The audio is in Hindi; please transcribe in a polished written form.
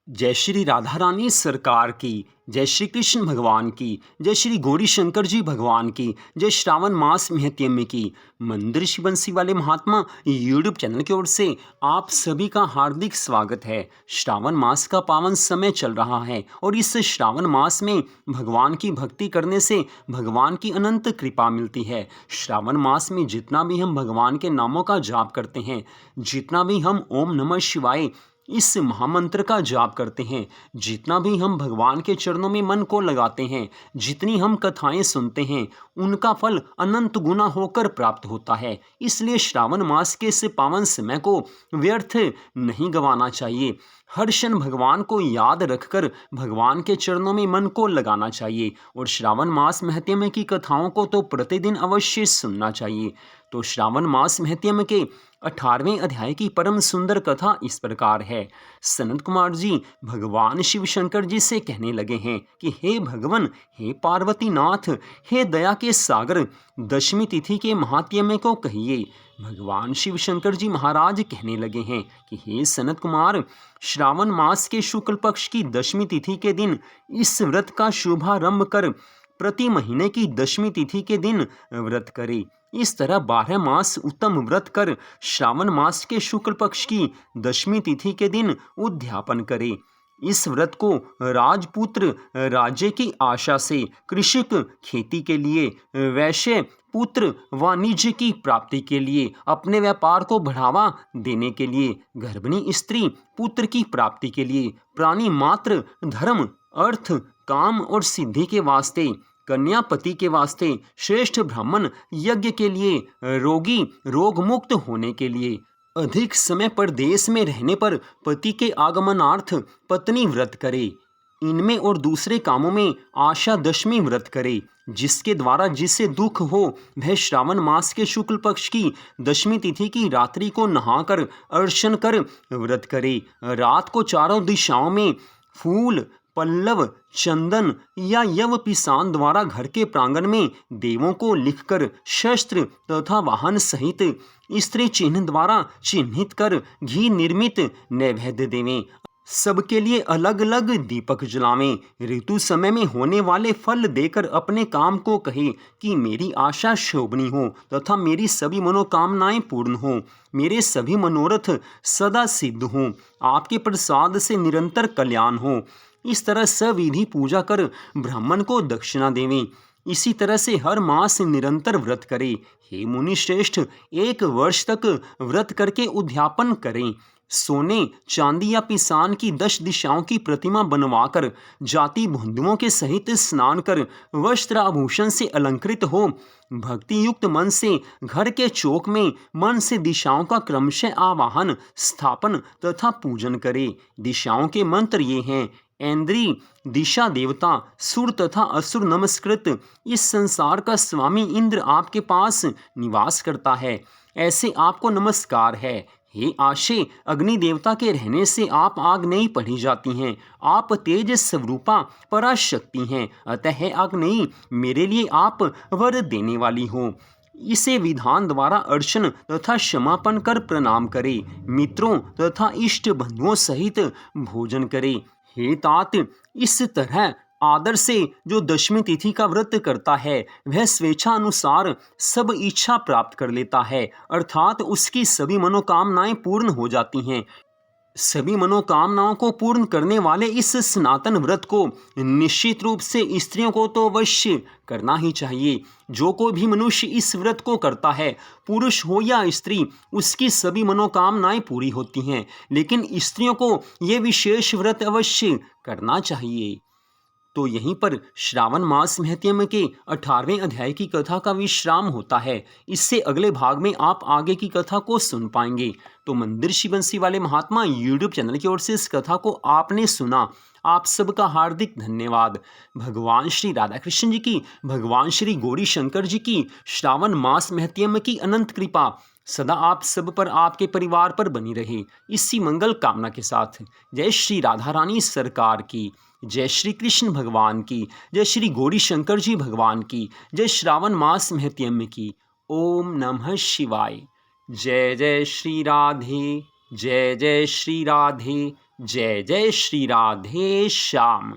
जय श्री राधा रानी सरकार की, जय श्री कृष्ण भगवान की, जय श्री गौरी शंकर जी भगवान की, जय श्रावण मास महत्म की। मंदिर शिव बंसी वाले महात्मा यूट्यूब चैनल की ओर से आप सभी का हार्दिक स्वागत है। श्रावण मास का पावन समय चल रहा है और इस श्रावण मास में भगवान की भक्ति करने से भगवान की अनंत कृपा मिलती है। श्रावण मास में जितना भी हम भगवान के नामों का जाप करते हैं, जितना भी हम ओम नमः शिवाय इस महामंत्र का जाप करते हैं, जितना भी हम भगवान के चरणों में मन को लगाते हैं, जितनी हम कथाएं सुनते हैं, उनका फल अनंत गुना होकर प्राप्त होता है। इसलिए श्रावण मास के इस पावन समय को व्यर्थ नहीं गंवाना चाहिए। हर क्षण भगवान को याद रखकर भगवान के चरणों में मन को लगाना चाहिए और श्रावण मास महत्म की कथाओं को तो प्रतिदिन अवश्य सुनना चाहिए। तो श्रावण मास महत्म के 18वें अध्याय की परम सुंदर कथा इस प्रकार है। सनत कुमार जी भगवान शिव शंकर जी से कहने लगे हैं कि हे भगवान, हे पार्वती नाथ, हे दया के सागर, दशमी तिथि के महात्म्य को कहिए। भगवान शिव शंकर जी महाराज कहने लगे हैं कि हे सनत कुमार, श्रावण मास के शुक्ल पक्ष की दशमी तिथि के दिन इस व्रत का शुभारंभ कर प्रति महीने की दशमी तिथि के दिन व्रत करे। इस तरह 12 मास उत्तम व्रत कर श्रावण मास के शुक्ल पक्ष की दशमी तिथि के दिन उद्यापन करे। इस व्रत को राजपुत्र राज्य की आशा से, कृषक खेती के लिए, वैश्य पुत्र वाणिज्य की प्राप्ति के लिए, अपने व्यापार को बढ़ावा देने के लिए, गर्भिणी स्त्री पुत्र की प्राप्ति के लिए, प्राणी मात्र धर्म अर्थ काम और सिद्धि के वास्ते, कन्यापति के वास्ते, श्रेष्ठ ब्राह्मण यज्ञ के लिए, रोगी रोग मुक्त होने के लिए, अधिक समय परदेश में रहने पर पति के आगमनार्थ पत्नी व्रत करे। इनमें और दूसरे कामों में आशा दशमी व्रत करे, जिसके द्वारा जिसे दुख हो वह श्रावण मास के शुक्ल पक्ष की दशमी तिथि की रात्रि को नहाकर अर्चन कर व्रत करे। रात को चारों दिशाओं में फूल, पल्लव, चंदन या यव पिसान द्वारा घर के प्रांगण में देवों को लिखकर शस्त्र तथा वाहन सहित स्त्री चिन्ह द्वारा चिन्हित कर घी निर्मित नैवेद्य देवें। सबके लिए अलग अलग दीपक जलावें। ऋतु समय में होने वाले फल देकर अपने काम को कहे कि मेरी आशा शोभनी हो तथा मेरी सभी मनोकामनाएं पूर्ण हो, मेरे सभी मनोरथ सदा सिद्ध हों, आपके प्रसाद से निरंतर कल्याण हो। इस तरह सविधि पूजा कर ब्राह्मण को दक्षिणा देवें। इसी तरह से हर मास निरंतर व्रत करें। हे मुनि श्रेष्ठ, 1 वर्ष तक व्रत करके उद्यापन करें। सोने चांदी या पिसान की 10 दिशाओं की प्रतिमा बनवाकर जाति बंधुओं के सहित स्नान कर वस्त्र आभूषण से अलंकृत हो भक्ति युक्त मन से घर के चौक में मन से दिशाओं का क्रमशः आवाहन, स्थापन तथा पूजन करे। दिशाओं के मंत्र ये हैं: ऐन्द्री दिशा देवता, सुर तथा असुर नमस्कृत। इस संसार का स्वामी इंद्र आपके पास निवास करता है, ऐसे आपको नमस्कार है। हे आशे, अग्नि देवता के रहने से आप आग नहीं पढ़ी जाती हैं। आप तेज स्वरूपा पराशक्ति हैं, अतः आग्नेयी मेरे लिए आप वर देने वाली हो। इसे विधान द्वारा अर्चन तथा क्षमापन कर प्रणाम करे। मित्रों तथा इष्ट बंधुओं सहित भोजन करे। हे तात, इस तरह आदर से जो दशमी तिथि का व्रत करता है वह स्वेच्छा अनुसार सब इच्छा प्राप्त कर लेता है, अर्थात उसकी सभी मनोकामनाएं पूर्ण हो जाती हैं। सभी मनोकामनाओं को पूर्ण करने वाले इस सनातन व्रत को निश्चित रूप से स्त्रियों को तो अवश्य करना ही चाहिए। जो कोई भी मनुष्य इस व्रत को करता है, पुरुष हो या स्त्री, उसकी सभी मनोकामनाएं पूरी होती हैं। लेकिन स्त्रियों को ये विशेष व्रत अवश्य करना चाहिए। तो यहीं पर श्रावण मास महत्म के 18वें अध्याय की कथा का विश्राम होता है। इससे अगले भाग में आप आगे की कथा को सुन पाएंगे। तो मंदिर शिव बंसी वाले महात्मा यूट्यूब चैनल की ओर से इस कथा को आपने सुना, आप सबका हार्दिक धन्यवाद। भगवान श्री राधा कृष्ण जी की, भगवान श्री गौरी शंकर जी की श्रावण मास महत्म की अनंत कृपा सदा आप सब पर, आपके परिवार पर बनी रहे। इसी मंगल कामना के साथ जय श्री राधा रानी सरकार की, जय श्री कृष्ण भगवान की, जय श्री गौरी शंकर जी भगवान की, जय श्रावण मास महत्म की। ओम नमः शिवाय। जय जय श्री राधे जय जय श्री राधे, जय जय श्री राधे श्याम।